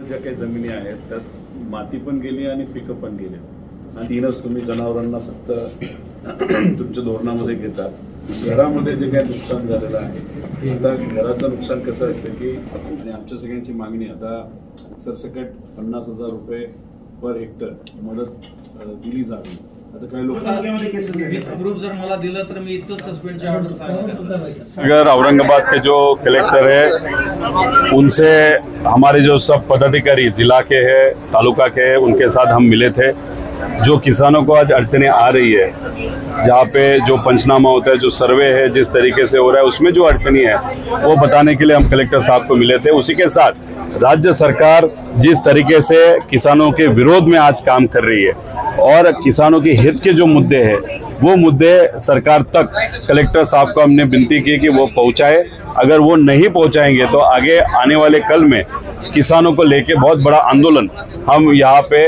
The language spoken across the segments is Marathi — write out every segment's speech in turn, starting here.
ज्या काही जमिनी आहेत त्यात माती पण गेली आणि पिकं पण गेली आणि तीनच तुम्ही जनावरांना फक्त तुमच्या धोरणामध्ये घेता। घरामध्ये जे काही नुकसान झालेलं आहे, आता घराचं नुकसान कसं असतं की आमच्या सगळ्यांची मागणी आता सरसकट 50,000 रुपये पर हेक्टर मदत दिली जावी। आता काही लोक ग्रुप जर मला दिलं तर मी इतकं सस्पेंडची ऑर्डर अगर औरंगाबाद के जो कलेक्टर है उनसे हमारे जो सब पदाधिकारी जिला के हैं, तालुका के हैं, उनके साथ हम मिले थे। जो किसानों को आज अड़चनें आ रही है, जहाँ पे जो पंचनामा होता है, जो सर्वे है जिस तरीके से हो रहा है, उसमें जो अड़चनी है वो बताने के लिए हम कलेक्टर साहब को मिले थे। उसी के साथ राज्य सरकार जिस तरीके से किसानों के विरोध में आज काम कर रही है और किसानों के हित के जो मुद्दे हैं वो मुद्दे सरकार तक कलेक्टर साहब को हमने विनती की कि वो पहुंचाए। अगर वो नहीं पहुंचाएंगे तो आगे आने वाले कल में किसानों को लेके बहुत बड़ा आंदोलन हम यहाँ पे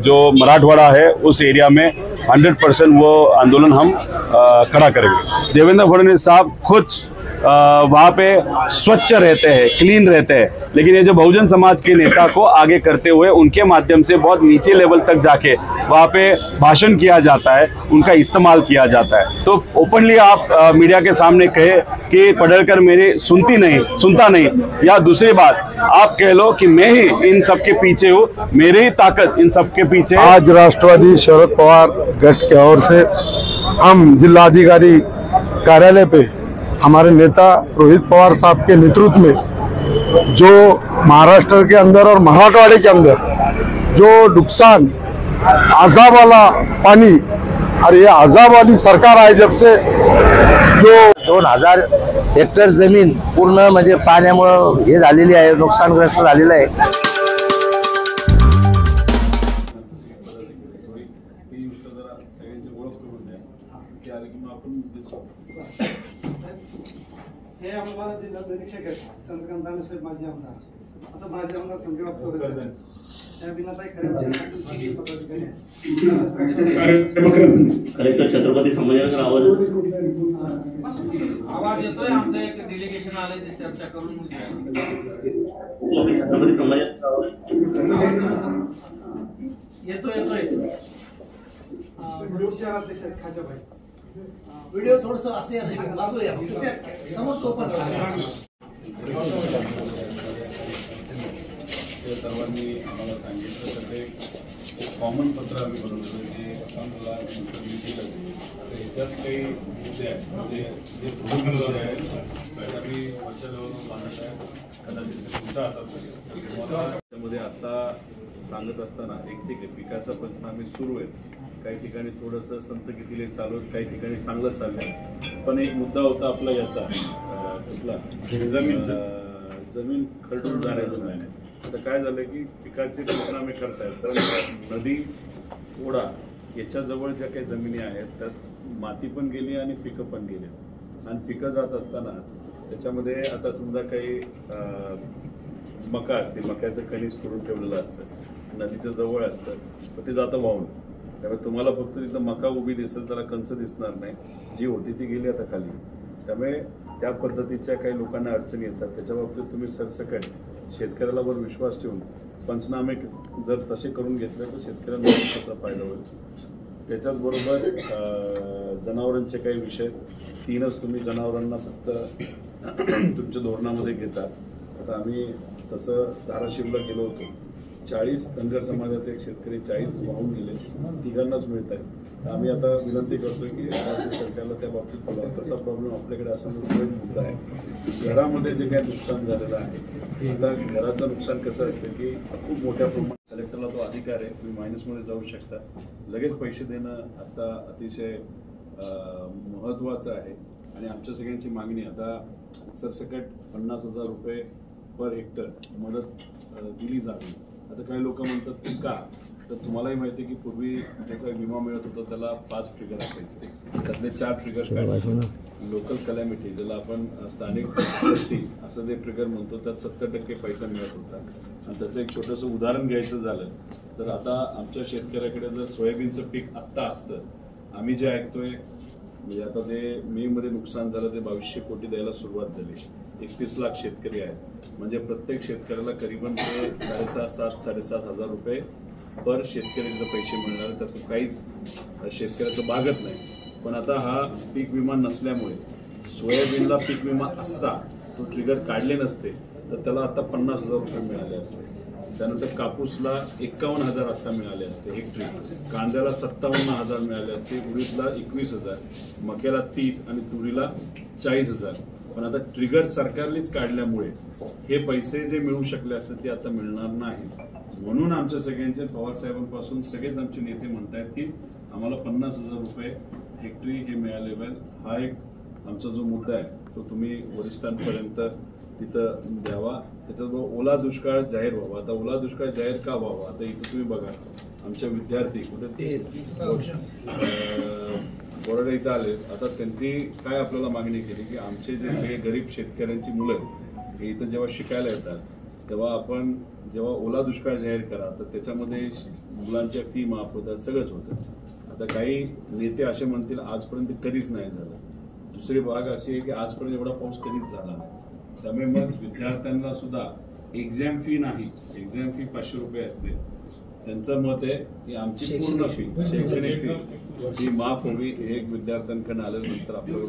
जो मराठवाड़ा है उस एरिया में 100% वो आंदोलन हम खड़ा करेंगे। देवेंद्र फडणवीस साहब खुद वहाँ पे स्वच्छ रहते हैं, क्लीन रहते हैं, लेकिन ये जो बहुजन समाज के नेता को आगे करते हुए उनके माध्यम से बहुत नीचे लेवल तक जाके वहाँ पे भाषण किया जाता है, उनका इस्तेमाल किया जाता है। तो ओपनली आप मीडिया के सामने कहे कि पडळकर मेरी सुनता नहीं, या दूसरी बात आप कह लो कि मैं ही इन सब के पीछे हूँ, मेरी ही ताकत इन सब के पीछे। आज राष्ट्रवादी शरद पवार गठ की ओर से हम जिलाधिकारी कार्यालय पे हमारे नेता रोहित पवार साहब के नेतृत्व में जो महाराष्ट्र के अंदर और मराठवाड़े के अंदर जो नुकसान, अजाब वाला पानी और ये अजाब वाली सरकार आई जब से जो 2000 हेक्टर जमीन पूर्ण म्हणजे पाण्यामुळे हे झालेली आहे, नुकसानग्रस्त झालेलं आहे। हे आम्हाला जिल्हा निरीक्षक आहेत चंद्रकांत दानशेठ माजी आमदार, आता माजी आमदार संजय चौधरी त्या बिनाताई खरे पदाधिकारी कलेक्टर छत्रपती संभाजीनगर आवाज येतोय। आमचं एक डेलिगेशन आलंय ते चर्चा करून छत्रपती संभाजीनगर येतोय शहराध्यक्ष आहेत खाजाबाई। व्हिडिओ थोडस असे बाजूला समोर ओपन सर्वांनी आम्हाला सांगितलं तर ते कॉमन पत्र आम्ही बनवलं की असा मला ह्याच्यात काही मुद्दे आहेत म्हणजे जे प्रोटोकॉल आहे आम्ही वरच्या लेवलवर मांडत आहे, कदाचित तुमच्या हातात त्यामध्ये आता सांगत असताना एक ठीक आहे पिकाचा पंचनामे सुरू आहेत, काही ठिकाणी थोडंसं संत कितीले चालू आहेत, काही ठिकाणी चांगलं चाललंय, पण एक मुद्दा होता आपला याचा कुठला जमीन खरडून जाण्याचा नाही। आता काय झालं की पिकाचे पंचनामे करतायत तर नदी ओढा याच्याजवळ ज्या काही जमिनी आहेत त्यात माती पण गेली आणि पिकं पण गेली आणि पिकं जात असताना त्याच्यामध्ये आता समजा काही मका असते, मक्याचं कणीस करून ठेवलेलं असतं, नदीच्या जवळ असतं, तर ते जातं वाहून, त्यामुळे तुम्हाला फक्त तिथं मका उभी दिसेल, त्याला कंच दिसणार नाही, जी होती ती गेली आता खाली। त्यामुळे त्या पद्धतीच्या काही लोकांना अडचणी येतात, त्याच्या बाबतीत तुम्ही सरसकट शेतकऱ्याला वर विश्वास ठेवून पंचनामे जर तसे करून घेतले तर शेतकऱ्यांना त्याचा फायदा होईल। त्याच्याच बरोबर जनावरांचे काही विषय, तीनच तुम्ही जनावरांना फक्त तुमच्या धोरणामध्ये घेता। आता आम्ही तसं धाराशिवला गेलो होतो, 40 धनगर समाजाचे एक शेतकरी 40 वाहून गेले, तिघांनाच मिळत आहे। आम्ही आता विनंती करतोय की राज्य सरकारला त्या बाबतीत तसा प्रॉब्लेम आपल्याकडे असं मुद्दा आहे। घरामध्ये जे काही नुकसान झालेलं आहे, आता घराचं नुकसान कसं असतं की खूप मोठ्या प्रमाणात कलेक्टरला तो अधिकार आहे, तुम्ही मायनसमध्ये जाऊ शकता, लगेच पैसे देणं आता अतिशय महत्त्वाचं आहे आणि आमच्या सगळ्यांची मागणी आता सरसकट 50,000 रुपये पर हेक्टर मदत दिली जावी। आता काही लोक म्हणतात का, तर तुम्हालाही माहिती आहे की पूर्वी जे काही विमा मिळत होता त्याला 5 ट्रिगर असायचे, त्यातले 4 ट्रिगर काढले। लोकल कलॅमिटी ज्याला आपण स्थानिक आपत्ती असं जे ट्रिगर म्हणतो त्यात 70% पैसा मिळत होता आणि त्याचं एक छोटंसं उदाहरण घ्यायचं झालं तर आता आमच्या शेतकऱ्याकडे जर सोयाबीनचं पीक आत्ता असतं, आम्ही जे ऐकतोय म्हणजे आता ते मे मध्ये नुकसान झालं ते 2200 कोटी द्यायला सुरुवात झाली 31 लाख शेतकरी आहेत. म्हणजे प्रत्येक शेतकऱ्याला करीबन ते 7,500 हजार रुपये पर शेतकऱ्याचे पैसे मिळणार. त्यातून काहीच शेतकऱ्याचं भागत नाही. पण आता हा पीक विमा नसल्यामुळे सोयाबीनला पीक विमा असता तो ट्रिगर काढले नसते तर त्याला आता 50,000 रुपये मिळाले असते. त्यानंतर कापूसला 51,000 आता मिळाले असते हेक्टरी, कांद्याला 57,000 मिळाले असते, उडीदला 21,000, मक्याला 30 आणि तुरीला 40,000. पण आता ट्रिगर सरकारनेच काढल्यामुळे हे पैसे जे मिळू शकले असते ते आता मिळणार नाही. म्हणून आमच्या सगळ्यांचे पवार साहेबांपासून सगळेच आमचे नेते म्हणतात की आम्हाला 50,000 रुपये हेक्टरी हे मिळाले पाहिजे. हा एक आमचा जो मुद्दा आहे तो तुम्ही वरिष्ठांपर्यंत तिथं द्यावा. त्याच्याबरोबर ओला दुष्काळ जाहीर व्हावा. आता ओला दुष्काळ जाहीर का व्हावा, आता इथं तुम्ही बघा आमच्या विद्यार्थी कुठे बोराडे इथं आले. आता त्यांनी काय आपल्याला मागणी केली की आमचे जे सगळे गरीब शेतकऱ्यांची मुलं हे इथं जेव्हा शिकायला येतात तेव्हा आपण जेव्हा ओला दुष्काळ जाहीर करा तर त्याच्यामध्ये मुलांच्या फी माफ होतात, सगळंच होतं. आता काही नेते असे म्हणतील आजपर्यंत कधीच नाही झालं. दुसरी भाग अशी आहे की आजपर्यंत एवढा पाऊस कधीच झाला नाही. त्यामुळे मग विद्यार्थ्यांना सुद्धा एक्झाम फी नाही, एक्झाम फी 500 रुपये असते. त्यांचं मत आहे की आमची पूर्ण फी शैक्षणिक फी माफ व्हावी. हे एक विद्यार्थ्यांकडे आल्यानंतर आपल्याला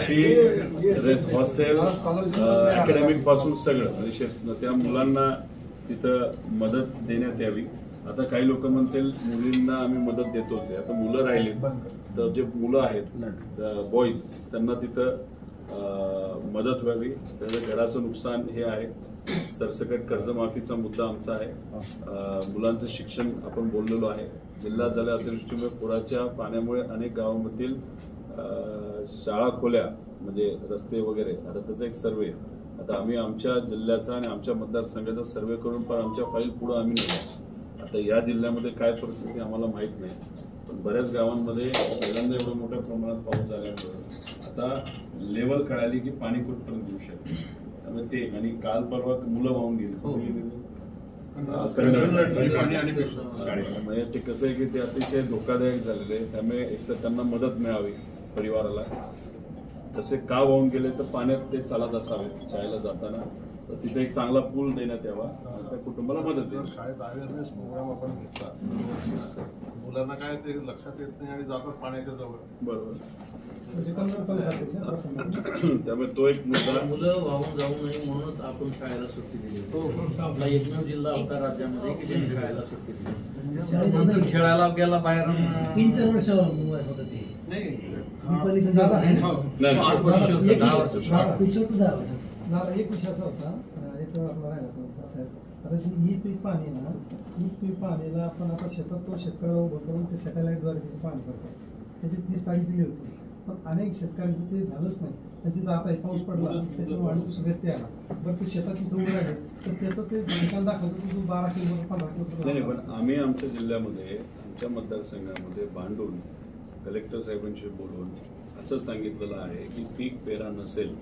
फी हॉस्टेल अकॅडमिक पासून सगळं म्हणजे त्या मुलांना तिथं मदत देण्यात यावी. आता काही लोक म्हणतील मुलींना आम्ही मदत देतोच आहे. आता मुलं राहिली तर जे मुलं आहेत बॉईज त्यांना तिथं मदत व्हावी. त्याचं घराचं नुकसान हे आहे. सरसकट कर्जमाफीचा मुद्दा आमचा आहे. मुलांचं शिक्षण आपण बोललेलो आहे. जिल्ह्यात झाल्या अतिवृष्टीमुळे पुराच्या पाण्यामुळे अनेक गावांमधील शाळा खोल्या म्हणजे रस्ते वगैरे. आता त्याचा एक सर्वे आता आम्ही आमच्या जिल्ह्याचा आणि आमच्या मतदारसंघाचा सर्वे करून पण आमच्या फाईल पुढे आम्ही नेलो. आता या जिल्ह्यामध्ये काय परिस्थिती आम्हाला माहीत नाही, पण बऱ्याच गावांमध्ये पहिल्यांदा एवढं मोठ्या प्रमाणात पाऊस झाल्यामुळे आता लेवल कळाली की पाणी कुठपर्यंत येऊ शकते. त्यामुळे ते आणि काल परवा मुलं वाहून गेली शाळेत. म्हणजे ते कसं आहे की ते अतिशय धोकादायक झालेले आहे. त्यामुळे एक तर त्यांना मदत मिळावी परिवाराला. तसे का वाहून गेले तर पाण्यात ते चालत असावे शाळेला जाताना, तर तिथे एक चांगला पूल देण्यात यावा. त्या कुटुंबाला मदत द्यावी. शाळेत अवेअरनेस प्रोग्राम आपण घेतला, मुलांना काय ते लक्षात येत नाही आणि जातात पाण्याच्या जवळ. बरोबर. त्यामुळे तो एक मुद्दा. मुलं वाहून जाऊ नये म्हणूनच आपण शाळेला सुट्टी दिली. आपला एकमेव जिल्हा होता राज्यामध्ये की ज्यांनी शाळेला सुट्टी दिली. खेळायला गेला बाहेर 3-4 वर्ष होतं ते. एक विषय असा होता आता ही पीक पाणी ना, ही पीक पाणीला आपण आता शेतात तो शेतकऱ्याला उभं करून ते सॅटेलाइटद्वारे त्याचं पाणी करतात. त्याची 30 तारीख दिली होती पण अनेक शेतकऱ्यांचं ते झालंच नाही. त्यांची तर आता पाऊस पडला त्याच्या वाढीव सगळ्यात ते आला बरं ते शेतात तिथं उभं राहिले तर त्याचं ते निकाल दाखवतो की 12 किलोमीटर 15 किलोमीटर. नाही पण आम्ही आमच्या जिल्ह्यामध्ये आमच्या मतदारसंघामध्ये भांडून कलेक्टर साहेबांशी बोलून असं सांगितलेलं आहे की पीक पेरा नसेल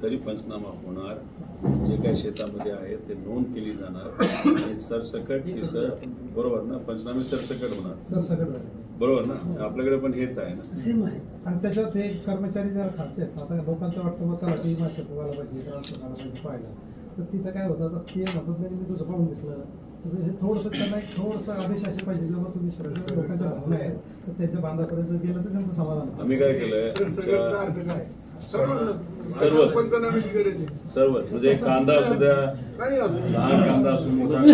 तरी पंचनामा होणार. जे काही शेतामध्ये आहे ते नोंद केली जाणार आणि सरसकट तिथं बरोबर ना पंचनामे सरसकट होणार. सरसकट बरोबर ना. आपल्याकडे पण हेच आहे ना. सेम आहे. आणि त्याच्यात हे कर्मचारी जरा खालचे आहेत. आता लोकांचं वाटतं मग त्याला टी मासे पोगायला पाहिजे करायला पाहिजे पाहिलं तर तिथं काय होतं तर ते म्हणतात नाही मी तुझं पाहून दिसलं तुझं हे थोडंसं त्यांना एक थोडंसं आदेश असे पाहिजे जेव्हा तुम्ही सगळ्या लोकांच्या भावना आहेत तर त्यांच्या बांधापर्यंत गेलं तर त्यांचं समाधान. आम्ही काय केलंय सर्व म्हणजे कांदा असू द्या लहान कांदा असू मोठा नाही.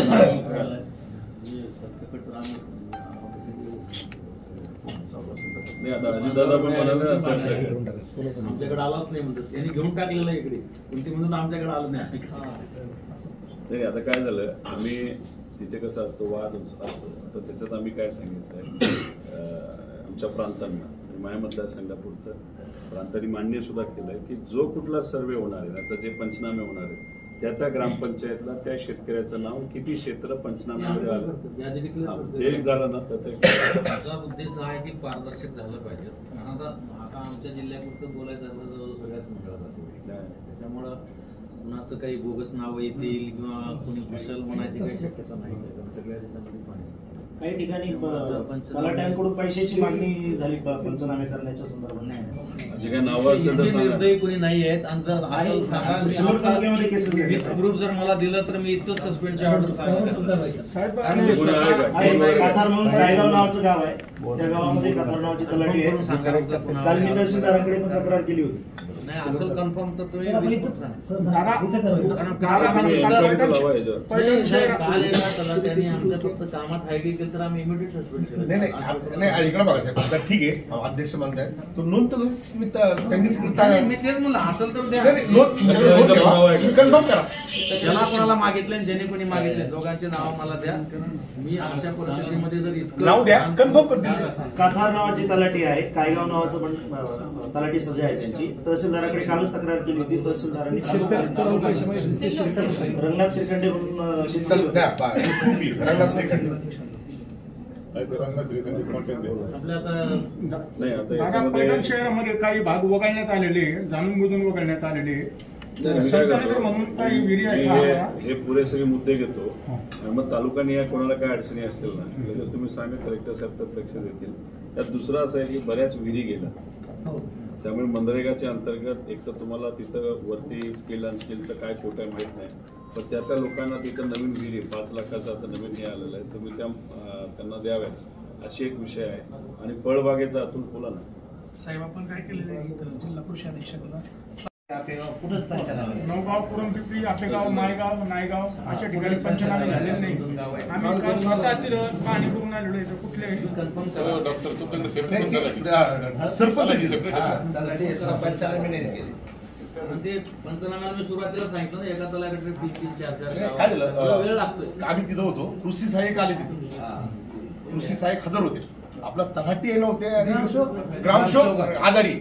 आता अजितदादा पण म्हणाले आमच्याकडे आलाच नाही म्हणतात. त्यांनी घेऊन टाकलेलं इकडे पण ते म्हणतात आमच्याकडे आलं नाही. नाही आता काय झालं आम्ही तिथे कसं असतो वाद असतो. तर त्याच्यात आम्ही काय सांगितलंय आमच्या प्रांतांना माझ्या मतदारसंघापुरतं प्रांतांनी मान्य सुद्धा केलंय की जो कुठला सर्वे होणार आहे आता जे पंचनामे होणार आहेत त्या ग्रामपंचायतला त्या शेतकऱ्याचं नाव किती क्षेत्र पंचनाम्यामध्ये आलं ते झालं ना त्याचा उद्देश हा आहे की पारदर्शक झालं पाहिजे. आता आमच्या जिल्ह्यापुरतं बोलायचं झालं सगळ्याच मंडळात त्याच्यामुळं कुणाचं काही बोगस नावं येतील किंवा कुणी कुशल म्हणायची काही शक्यता नाही. सगळ्या जिल्ह्यामध्ये पाणी काही ठिकाणी तलाट्यांकडून पैशाची मागणी झाली पंचनामे करण्याच्या संदर्भात जे काही नावं असतील तर सांगा. निर्दयी कोणी नाही आहेत आणि जर असं सांगा ग्रुप जर मला दिलं तर मी इथं सस्पेंडची ऑर्डर काथार म्हणून रायगाव नावाचं गाव आहे, त्या गावामध्ये काथार नावाची तलाठी आहे. काल मी तहसीलदारांकडे पण तक्रार केली होती. नाही असेल कन्फर्म तर तुम्ही तुम्ही काल एका तलाट्याने आमच्या फक्त कामात हायडी केलं तर आम्ही इमिडिएट सस्पेंड केलं. नाही इकडे बघा साहेब, ठीक आहे अध्यक्ष म्हणताय तो नोंद तर तुम्ही त्यांनी मी तेच म्हणलं असेल तर द्या. कन्फर्म करा. ज्याला कोणाला मागितले आणि ज्याने कोणी मागितले दोघांचे नाव मला द्या. मी अशा परिस्थितीमध्ये जर इतकं नाव द्या, कन्फर्म करतील. काथार नावाची तलाठी आहे, कायगाव नावाचं पण तलाठी सजा आहे त्यांची. तहसीलदाराकडे कालच तक्रार केली होती. तहसीलदारांनी रंगनाथ श्रीखंडे म्हणून शेतकरी होते. आपल्या शहरामध्ये काही भाग वगळण्यात आलेले, जाणून बुजून वगळण्यात आलेले. हे पुरे सगळे मुद्दे घेतो. मग तालुकानिहाय कोणाला काय अडचणी असतील ना जर तुम्ही सांगा, कलेक्टर साहेब तर लक्ष देतील. त्यात दुसरं असं आहे की बऱ्याच विहिरी गेल्या, त्यामुळे मनरेगाच्या अंतर्गत एक तर तुम्हाला तिथं वरती स्किल अनस्किलचं काय कोट आहे माहीत नाही, पण त्या लोकांना तिथं नवीन विहिरी 5 लाखाचा आता नवीन हे आलेलं आहे, तुम्ही त्यांना द्याव्यात अशी एक विषय आहे. आणि फळबागेचा अतुल बोला ना साहेब, आपण काय केलेलं आहे जिल्हा कृषी अधीक्षकाला नवगाव, पुरमपिंपरी, आपेगाव, मायगाव, नायगाव अशा ठिकाणी पंचनामे झालेले नाही. आम्ही काल स्वतः पाणी करून आलेलो आहे. कुठले पंचनामे नाही केले. ते पंचनाम्याला मी सुरुवातीला सांगितलं एका तलाकडे 3-4 काय झालं, वेळ लागतोय. आम्ही तिथं होतो, कृषी सहाय्यक आले तिथे, कृषी सहाय्यक हजर होते. आपला तलाठी नव्हते आणि ग्रामसेवक आजारी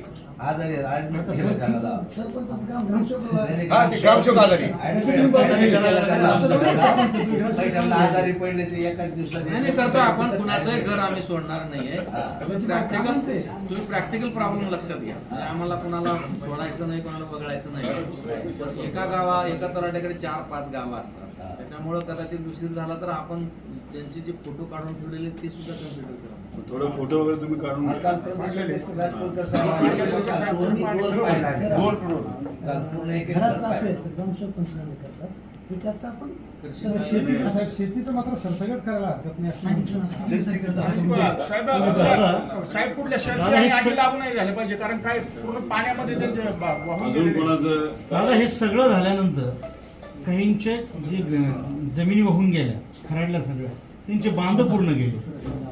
ग्रामसेवक आजारी पडले ते एकाच दिवसात नाही करतो आपण. कुणाचंही घर आम्ही सोडणार नाहीये. तुम्ही प्रॅक्टिकल प्रॉब्लेम लक्षात घ्या. आम्हाला कुणाला सोडायचं नाही, कोणाला बघायचं नाही. एका तलाट्याकडे 4-5 गावं असतात, त्याच्यामुळे कदाचित दुसरी झाला तर आपण त्यांचे जे फोटो काढून ठेवलेले ते सुद्धा कन्सिडर करा. थोडं फोटो वगैरे तुम्ही काढून शेतीचं मात्र सरसकट करायला हरकत नाही. साहेब कुठल्या शहरात लागू नाही झाले पाहिजे, कारण काय पूर्ण पाण्यामध्ये अजून कोणाचं दादा हे सगळं झाल्यानंतर काहींचे जे जमिनी वाहून गेल्या खराडल्या सगळ्या, त्यांचे बांध पूर्ण गेले,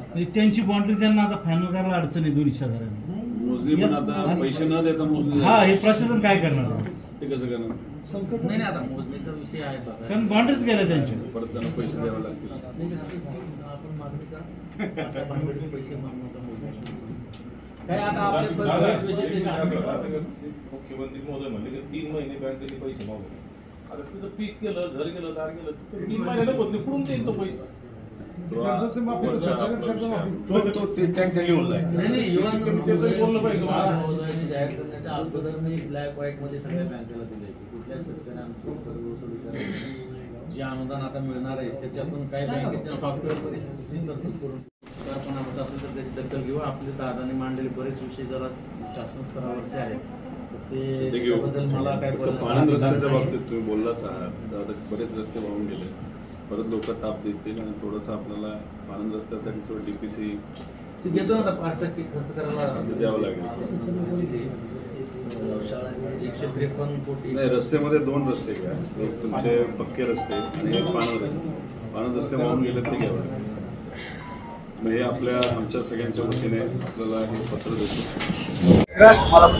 म्हणजे त्यांची बाउंड्री त्यांना आता फायनल करायला अडचण आहे 2 शेजाऱ्यांना. मोजणी पण आता पैसे न देता मोजणी. हा, हे प्रशासन काय करणार? ते कसं करणार? नाही आता मोजणीचा विषय आहे कारण बाउंड्रीच गेल्या त्यांच्या. परत त्यांना पैसे द्यावे लागतील. आपण मागणी का पैसे मागण्याचा काय आता आपले मुख्यमंत्री महोदय म्हणले की 3 महिने बँकेने पैसे मागवले. आता तिथं पीक केलं, घर गेलं, दार गेलं, 3 महिन्याला होत नाही, कुठून देईल तो पैसा? त्यांच्या लेवलला बोललं पाहिजे. जाहीर करण्याच्या अगोदर मी ब्लॅक व्हाईट मध्ये सगळ्या बँकेला दिले की कुठल्या शेतकऱ्यांना जे अनुदान आता मिळणार आहे त्याच्यातून काही बँकेच्या सॉफ्टवेअर मध्ये तरतूद करून कारखाना असेल तर त्याची दखल घेऊ. आपले दादाने मांडलेले बरेच विषय जरा शासन स्तरावरचे आहेत, ते त्याबद्दल मला काय पाणी रस्त्याच्या बाबतीत तुम्ही बोललाच आहात. बरेच रस्ते वाहून गेले, परत लोक ताप देतील आणि थोडंसं आपल्याला पाणी रस्त्यासाठी सोड DPC घेतो ना 5% खर्च करायला द्यावं लागेल. 153 कोटी. नाही, रस्त्यामध्ये 2 रस्ते घ्या, एक तुमचे पक्के रस्ते आणि एक पाणी रस्ते वाहून गेले ते घ्यावं लागेल. मग हे आमच्या सगळ्यांच्या वतीने आपल्याला हे पत्र देतो.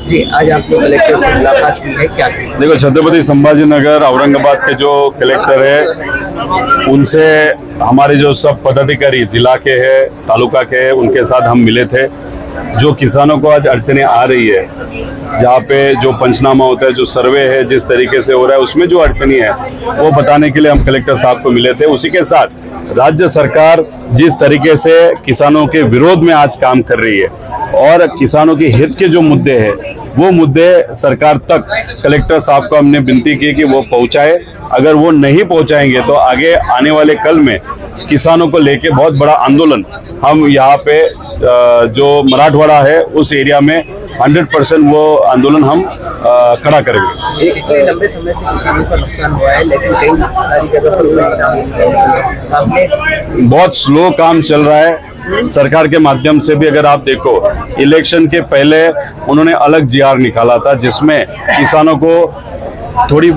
जी आज आपको कलेक्टर से मुलाकात की है, क्या? देखो, छत्रपति संभाजीनगर औरंगाबाद के जो कलेक्टर है उनसे हमारे जो सब पदाधिकारी जिला के हैं, तालुका के हैं, उनके साथ हम मिले थे. जो किसानों को आज अड़चनें आ रही है, जहाँ पे जो पंचनामा होता है, जो सर्वे है जिस तरीके से हो रहा है, उसमें जो अड़चनी है वो बताने के लिए हम कलेक्टर साहब को मिले थे. उसी के साथ राज्य सरकार जिस तरीके से किसानों के विरोध में आज काम कर रही है और किसानों के हित के जो मुद्दे हैं वो मुद्दे सरकार तक कलेक्टर साहब को हमने विनती की कि वो पहुंचाए. अगर वो नहीं पहुंचाएंगे तो आगे आने वाले कल में किसानों को लेके बहुत बड़ा आंदोलन हम यहाँ पे जो मराठवाड़ा है उस एरिया में 100% वो आंदोलन हम खड़ा करेंगे। एक लंबे समय से किसानों का नुकसान हुआ है, लेकिन कई सारी जगह पर बहुत स्लो काम चल रहा है। सरकार के माध्यम से भी अगर आप देखो, इलेक्शन के पहले उन्होंने अलग जीआर निकाला था जिसमें किसानों को थोड़ी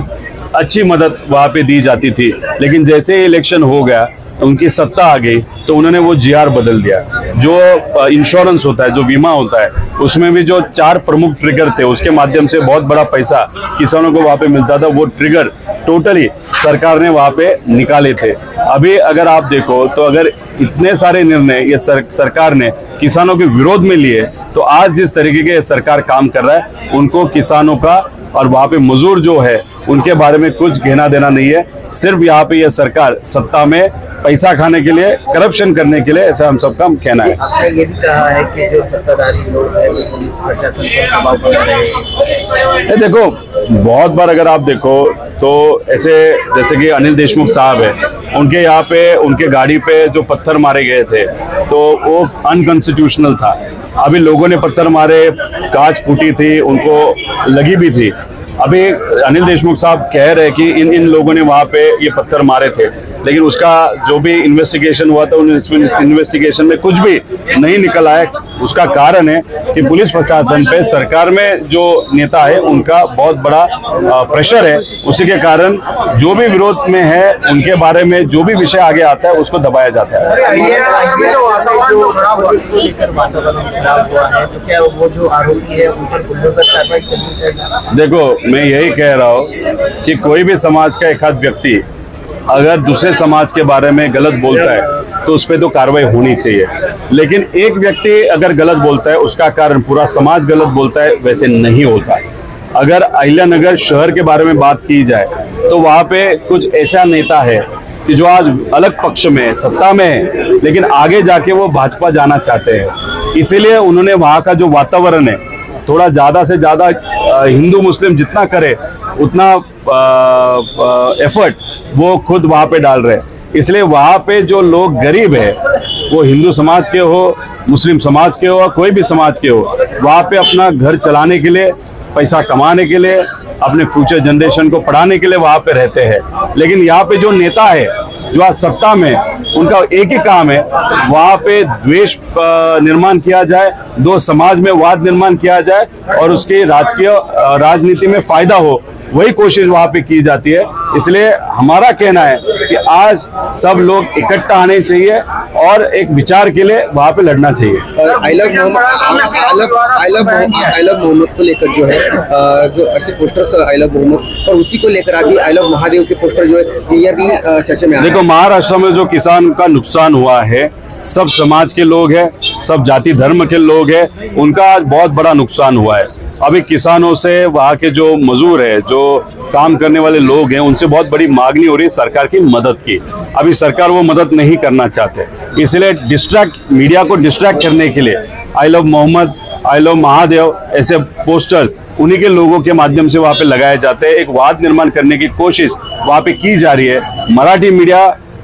अच्छी मदद वहां पे दी जाती थी, लेकिन जैसे ही इलेक्शन हो गया, उनकी सत्ता आ गई तो उन्होंने वो जीआर बदल दिया। जो इंश्योरेंस होता है, जो बीमा होता है, उसमें भी जो 4 प्रमुख ट्रिगर थे उसके माध्यम से बहुत बड़ा पैसा किसानों को वहां पे मिलता था, वो ट्रिगर टोटली सरकार ने वहां पे निकाले थे। अभी अगर आप देखो तो अगर इतने सारे निर्णय ये सरकार ने किसानों के विरोध में लिए, तो आज जिस तरीके के सरकार काम कर रहा है, उनको किसानों का और वहां पे मजदूर जो है उनके बारे में कुछ कहना देना नहीं है। सिर्फ यहाँ पे ये सरकार सत्ता में पैसा खाने के लिए, करप्शन करने के लिए, ऐसा हम सबका कहना है। आपने ये भी कहा है कि जो सत्ताधारी लोग हैं वो पुलिस प्रशासन पर दबाव बना रहे हैं। देखो, बहुत बार अगर आप देखो तो ऐसे जैसे कि अनिल देशमुख साहब है, उनके यहाँ पे उनके गाड़ी पे जो पत्थर मारे गए थे तो वो अनकॉन्स्टिट्यूशनल था। अभी लोगों ने पत्थर मारे, कांच फूटी थी, उनको लगी भी थी। अभी अनिल देशमुख साहब कह रहे कि इन लोगों ने वहां पे ये पत्थर मारे थे, लेकिन उसका जो भी इन्वेस्टिगेशन हुआ था, उस इन्वेस्टिगेशन में कुछ भी नहीं निकल आया। उसका कारण है कि पुलिस प्रशासन पे सरकार में जो नेता है उनका बहुत बड़ा प्रेशर है। उसी के कारण जो भी विरोध में है उनके बारे में जो भी विषय आगे आता है उसको दबाया जाता है। देखो, मैं यही कह रहा हूँ कि कोई भी समाज का एक आध व्यक्ति अगर दूसरे समाज के बारे में गलत बोलता है तो उस पर तो कार्रवाई होनी चाहिए, लेकिन एक व्यक्ति अगर गलत बोलता है उसका कारण पूरा समाज गलत बोलता है, वैसे नहीं होता। अगर अहिल्यानगर शहर के बारे में बात की जाए तो वहाँ पे कुछ ऐसा नेता है कि जो आज अलग पक्ष में सत्ता में है, लेकिन आगे जाके वो भाजपा जाना चाहते हैं। इसीलिए उन्होंने वहाँ का जो वातावरण है थोड़ा ज़्यादा से ज़्यादा हिंदू मुस्लिम जितना करे उतना एफर्ट वो खुद वहाँ पे डाल रहे हैं। इसलिए वहाँ पे जो लोग गरीब है, वो हिंदू समाज के हो, मुस्लिम समाज के हो, कोई भी समाज के हो, वहाँ पे अपना घर चलाने के लिए, पैसा कमाने के लिए, अपने फ्यूचर जनरेशन को पढ़ाने के लिए वहाँ पे रहते हैं। लेकिन यहाँ पे जो नेता है जो आज सत्ता में, उनका एक ही काम है, वहाँ पे द्वेष निर्माण किया जाए, दो समाज में वाद निर्माण किया जाए और उसकी राजनीति में फायदा हो, वही कोशिश वहाँ पे की जाती है। इसलिए हमारा कहना है कि आज सब लोग इकट्ठा आने चाहिए और एक विचार के लिए वहाँ पे लड़ना चाहिए। आई लव मोहम्मद को लेकर जो है जो ऐसे पोस्टर्स आई लव मोहम्मद, और उसी को लेकर अभी I love Mahadev K poster जो है ये भी चर्चा में। देखो, महाराष्ट्र में जो किसान का नुकसान हुआ है, सब समाज के लोग हैं, सब जाति धर्म के लोग हैं, उनका आज बहुत बड़ा नुकसान हुआ है। अभी किसानों से, वहाँ के जो मजदूर है, जो काम करने वाले लोग हैं, उनसे बहुत बड़ी मांगनी हो रही है सरकार की मदद की। अभी सरकार वो मदद नहीं करना चाहते, इसलिए मीडिया को डिस्ट्रैक्ट करने के लिए I love Mohammed, I love Mahadev ऐसे पोस्टर्स उन्हीं के लोगों के माध्यम से वहाँ पे लगाए जाते हैं। एक वाद निर्माण करने की कोशिश वहाँ पे की जा रही है। मराठी मीडिया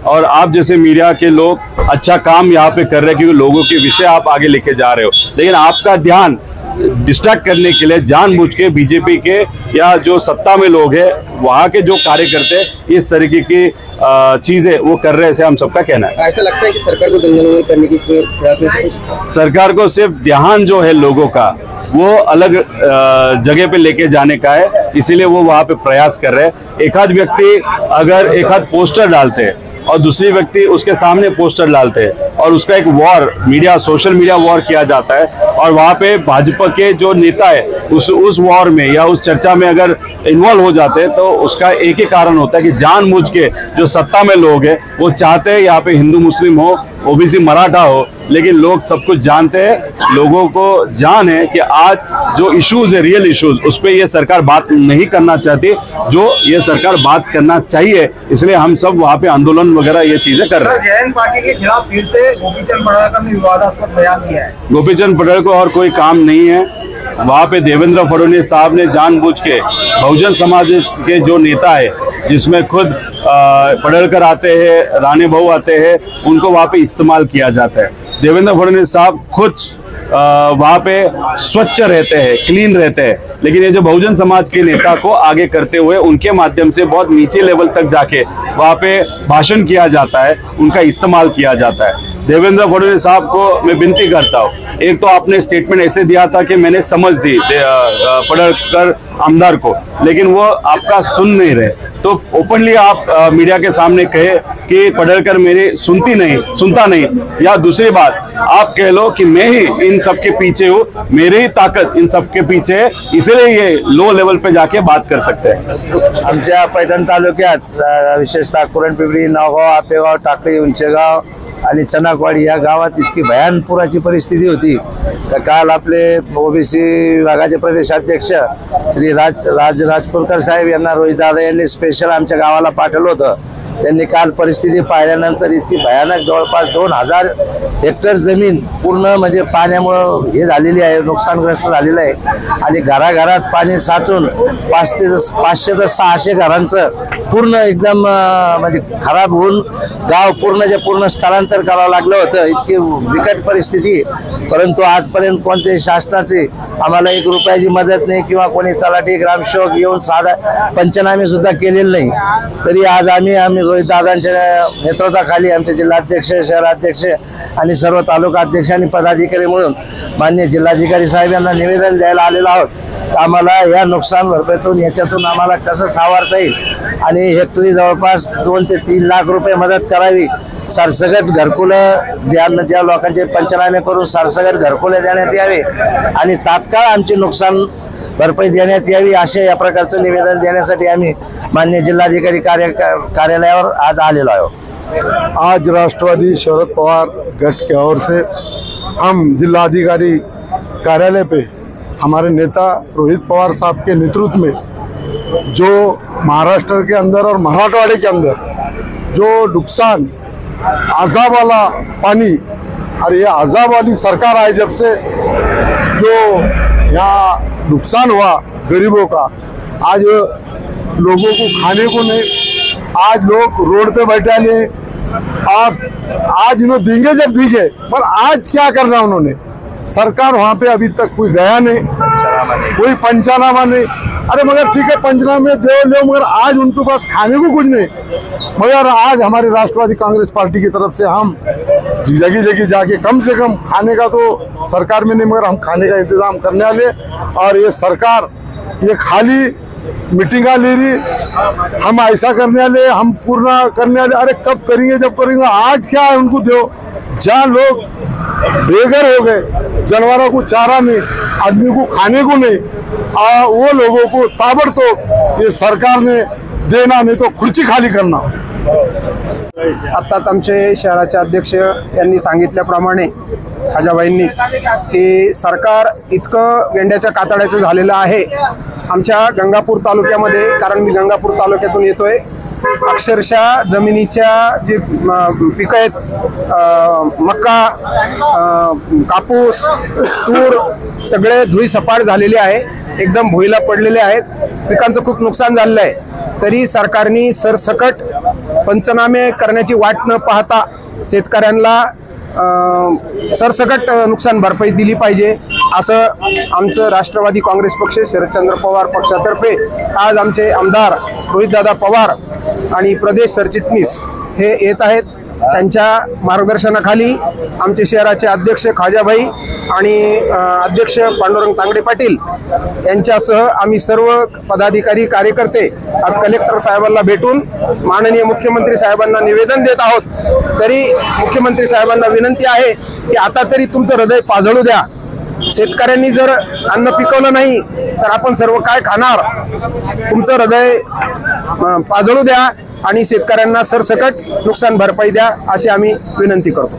और आप जैसे मीडिया के लोग अच्छा काम यहाँ पे कर रहे हैं क्योंकि लोगों के विषय आप आगे लेके जा रहे हो, लेकिन आपका ध्यान डिस्ट्रैक्ट करने के लिए जानबूझ के बीजेपी के या जो सत्ता में लोग हैं वहाँ के जो कार्यकर्ते इस तरीके की चीजें वो कर रहे हैं, ऐसे हम सबका कहना है। ऐसा लगता है कि सरकार को दंगल करने की इसमें सरकार को सिर्फ ध्यान जो है लोगों का वो अलग जगह पे लेके जाने का है, इसीलिए वो वहाँ पे प्रयास कर रहे हैं। एक आध व्यक्ति अगर एक आध पोस्टर डालते हैं और दूसरी व्यक्ति उसके सामने पोस्टर डालते हैं और उसका एक war media, social media war किया जाता है, और वहाँ पे भाजपा के जो नेता है उस वॉर में या उस चर्चा में अगर इन्वॉल्व हो जाते हैं, तो उसका एक ही कारण होता है कि जानबूझ के जो सत्ता में लोग हैं वो चाहते हैं यहाँ पे हिंदू मुस्लिम हो, ओबीसी मराठा हो, लेकिन लोग सब कुछ जानते हैं। लोगों को जान है कि आज जो इश्यूज है, रियल इश्यूज, उस पर ये सरकार बात नहीं करना चाहती, जो ये सरकार बात करना चाहिए। इसलिए हम सब वहाँ पे आंदोलन वगैरह ये चीजें कर रहे हैं। जयंत पार्टी के खिलाफ फिर से गोपीचंद पडळकर ने विवादास्पद बयान दिया है। गोपीचंद पटेल को और कोई काम नहीं है वहाँ पे। देवेंद्र फडणवीस साहब ने जानबूझ के बहुजन समाज के जो नेता है जिसमें खुद पडळकर आते हैं, राणे भाऊ आते हैं, उनको वहाँ पे इस्तेमाल किया जाता है। देवेंद्र फडणवीस साहब खुद वहाँ पे स्वच्छ रहते हैं, क्लीन रहते हैं, लेकिन ये जो बहुजन समाज के नेता को आगे करते हुए उनके माध्यम से बहुत नीचे लेवल तक जाके वहाँ पे भाषण किया जाता है, उनका इस्तेमाल किया जाता है। देवेंद्र फडणवीस साहब को मैं विनती करता हूँ, एक तो आपने स्टेटमेंट ऐसे दिया था कि मैंने समझ दी पडळकर आमदार को, लेकिन वो आपका सुन नहीं रहे, तो ओपनली आप मीडिया के सामने कहे कि पडळकर मेरी सुनता नहीं, या दूसरी बात आप कह लो कि मैं ही इन सब के पीछे हूँ, मेरी ही ताकत इन सब के पीछे है, इसलिए ये लो लेवल पे जाके बात कर सकते हैं। आमच्या पैठण तालुक्यात विशेषतः कुरणपिंपरी, नावगाव, आपेगाव, टाकळी, उंचेगाव आणि चनाकवाडी या गावात इतकी भयान पुराची परिस्थिती होती तर काल आपले ओबीसी विभागाचे प्रदेशाध्यक्ष श्री राजपूरकर साहेब यांना रोहित दादा यांनी स्पेशल आमच्या गावाला पाठवलं होतं। त्यांनी काल परिस्थिती पाहिल्यानंतर इतकी भयानक जवळपास 2000 हेक्टर जमीन पूर्ण म्हणजे पाण्यामुळे हे झालेली आहे, नुकसानग्रस्त झालेलं आहे आणि घराघरात पाणी साचून 500 ते 600 घरांचं पूर्ण एकदम म्हणजे खराब होऊन गाव पूर्ण स्थलांतर करावं लागलं होतं। इतकी बिकट परिस्थिती, परंतु आजपर्यंत कोणत्याही शासनाची आम्हाला 1 रुपयाची मदत नाही किंवा कोणी तलाठी ग्रामसेवक येऊन साधा पंचनामे सुद्धा केलेले नाही। तरी आज आम्ही रोहित दादांच्या नेतृत्वाखाली आमचे जिल्हाध्यक्ष, शहराध्यक्ष आणि सर्व तालुका अध्यक्ष आणि पदाधिकारी म्हणून माननीय जिल्हाधिकारी साहेब यांना निवेदन द्यायला आलेलो आहोत। आम्हाला या नुकसान भरपाईतून याच्यातून आम्हाला कसं सावरता येईल आणि हेक्टरी जवळपास 2 ते 3 लाख रुपये मदत करावी। सरसगट घरकुलं ज्या लोकांचे पंचनामे करून सरसगट घरकुले देण्यात यावे आणि तात्काळ आमचे नुकसान भरपाई देण्यात यावी, असे या प्रकारचं निवेदन देण्यासाठी आम्ही माननीय जिल्हाधिकारी कार्यालयावर आज आलेलो आहोत। आज राष्ट्रवादी शरद पवार गट की ओर से हम जिलाधिकारी कार्यालय पे हमारे नेता रोहित पवार साहब के नेतृत्व में जो महाराष्ट्र के अंदर और मराठवाड़े के अंदर जो नुकसान, अजाब वाला पानी और ये अजाब वाली सरकार आई जब से जो यहाँ नुकसान हुआ गरीबों का, आज लोगों को खाने को नहीं, आज लोग रोड पे बैठे हैं और आज इन्होंने देंगे जब देंगे, पर आज क्या करना उन्होंने, सरकार वहाँ पे अभी तक कोई गया नहीं, कोई पंचनामा नहीं। अरे मगर ठीक है पंचनामे दे मगर आज उनके पास खाने को कुछ नहीं। मगर आज हमारे राष्ट्रवादी कांग्रेस पार्टी की तरफ से हम जगह जगह जाके कम से कम खाने का तो सरकार में नहीं मगर हम खाने का इंतजाम करने वाले, और ये सरकार ये खाली मीटिंगा ले रही, हम ऐसा करने वाले, हम पूर्ण करने वाले, अरे कब करेंगे जब करेंगे, आज क्या है उनको दो। जहाँ लोग बेघर हो गए, जानवरों को चारा नहीं, आदमी को खाने को नहीं, वो लोगों को ताबड़तोब ये सरकार ने देना, नहीं तो खुर्ची खाली करना। आत्ताच आमचे शहराचे अध्यक्ष यांनी सांगितल्याप्रमाणे खाजाबाईंनी की सरकार इतकं गेंड्याच्या कातड्याचं झालेलं आहे आमच्या गंगापूर तालुक्यामध्ये, कारण मी गंगापूर तालुक्यातून येतोय। अक्षरशः जमिनीच्या जे पिकं आहेत, मका, कापूस, तूर सगळे धुईसपाट झालेले आहे, एकदम भुईला पडलेले आहेत, पिकांचं खूप नुकसान झालेलं आहे। तरी सरकारने सरसकट पंचनामे करण्याची वाट न पाहता शेतकऱ्यांना सरसकट नुकसान भरपाई दिली पाहिजे, असं आमचं राष्ट्रवादी काँग्रेस पक्ष शरदचंद्र पवार पक्षातर्फे आज आमचे आमदार रोहितदादा पवार आणि प्रदेश सरचिटणीस हे येत आहेत। त्यांच्या मार्गदर्शनाखाली आमचे शहराचे अध्यक्ष खाजाबाई आणि अध्यक्ष पांडुरंग तांगडे पाटील यांच्यासह आम्ही सर्व पदाधिकारी कार्यकर्ते आज कलेक्टर साहेबांना भेटून माननीय मुख्यमंत्री साहेबांना निवेदन देत आहोत। तरी मुख्यमंत्री साहेबांना विनंती आहे की आता तरी तुमचं हृदय पाजळू द्या। शेतकऱ्यांनी जर अन्न पिकवलं नाही तर आपण सर्व काय खाणार, तुमचं हृदय पाजळू द्या आणि शेतकऱ्यांना सरसकट नुकसान भरपाई द्या, अशी आम्ही विनंती करतो।